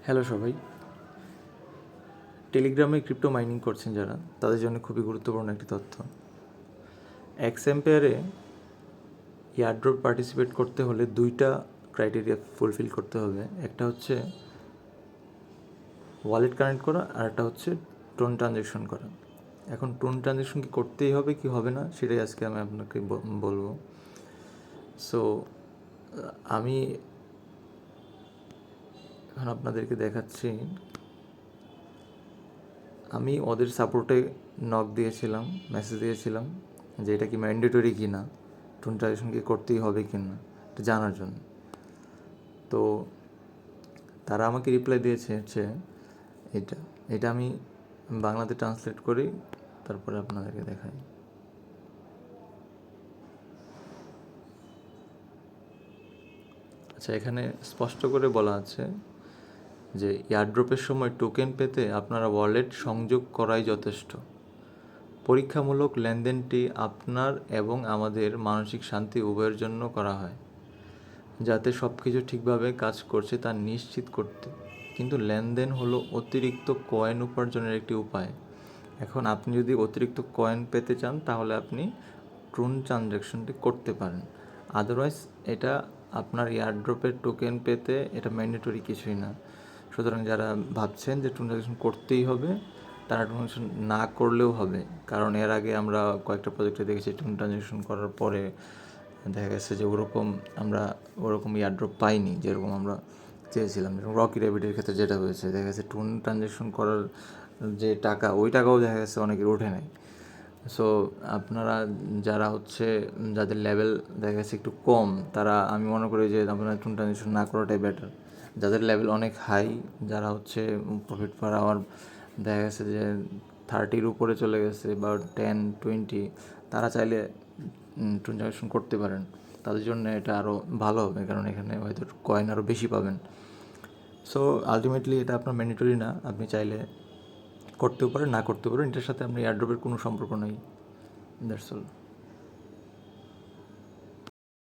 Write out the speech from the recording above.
Hello সবাই, টেলিগ্রামে crypto mining করছেন যারা, তাদের জন্য খুবই গুরুত্বপূর্ণ একটি তথ্য। এক্সএম্পেয়ারে এয়ারড্রপ পার্টিসিপেট করতে হলে দুইটা ক্রাইটেরিয়া ফুলফিল করতে হবে। একটা হচ্ছে ওয়ালেট কানেক্ট করা, আর একটা হচ্ছে টোন ট্রানজ্যাকশন করা। এখন টোন ট্রানজ্যাকশন কি করতেই হবে কি হবে না, সেটাই আজকে আমি আপনাকে বলবো। সো আমি এখন আপনাদেরকে দেখাচ্ছি। আমি ওদের সাপোর্টে নক দিয়েছিলাম, মেসেজ দিয়েছিলাম যে এটা কি ম্যান্ডেটরি কি না, টোন ট্রানজ্যাকশন কি করতেই হবে কি না এটা জানার জন্য। তো তারা আমাকে রিপ্লাই দিয়েছে হচ্ছে এটা এটা আমি বাংলাতে ট্রান্সলেট করি, তারপরে আপনাদেরকে দেখাই। আচ্ছা, এখানে স্পষ্ট করে বলা আছে যে এয়ারড্রপের সময় টোকেন পেতে আপনারা ওয়ালেট সংযোগ করাই যথেষ্ট। পরীক্ষামূলক লেনদেনটি আপনার এবং আমাদের মানসিক শান্তি উভয়ের জন্য করা হয়, যাতে সব কিছু ঠিকভাবে কাজ করছে তা নিশ্চিত করতে। কিন্তু লেনদেন হলো অতিরিক্ত কয়েন উপার্জনের একটি উপায়। এখন আপনি যদি অতিরিক্ত কয়েন পেতে চান তাহলে আপনি ট্রুন ট্রানজ্যাকশনটি করতে পারেন, আদারওয়াইজ এটা আপনার এয়ারড্রপের টোকেন পেতে এটা ম্যান্ডেটরি কিছুই না। সুতরাং যারা ভাবছেন যে ট্রুন ট্রানজ্যাকশন করতেই হবে, তারা ট্রুন ট্রানজ্যাকশন না করলেও হবে। কারণ এর আগে আমরা কয়েকটা প্রজেক্টে দেখেছি ট্রুন ট্রানজ্যাকশন করার পরে দেখা গেছে যে আমরা ওরকম এয়ারড্রপ পাইনি যেরকম আমরা চেয়েছিলাম। যেরকম রকি র্যাবিটের ক্ষেত্রে যেটা হয়েছে, দেখা গেছে টুন ট্রানজ্যাকশন করার যে টাকা, ওই টাকাও দেখা গেছে অনেকের ওঠে নাই। সো আপনারা যারা যাদের লেভেল দেখা গেছে একটু কম, তারা আমি মনে করি যে আপনারা টুন ট্রানজ্যাকশন না করাটাই বেটার। যাদের লেভেল অনেক হাই, যারা প্রফিট পার আওয়ার দেখা গেছে যে 30-র উপরে চলে গেছে বা 10-20, তারা চাইলে ট্রানজ্যাকশন করতে পারেন। তাদের জন্য এটা আরও ভালো হবে, কারণ এখানে হয়তো কয়েন আরও বেশি পাবেন। সো আলটিমেটলি এটা আপনার ম্যান্ডেটরি না, আপনি চাইলে করতেও পারেন, না করতেও পারেন। এটার সাথে আপনার এয়ারড্রপের কোনো সম্পর্ক নেই। That's all.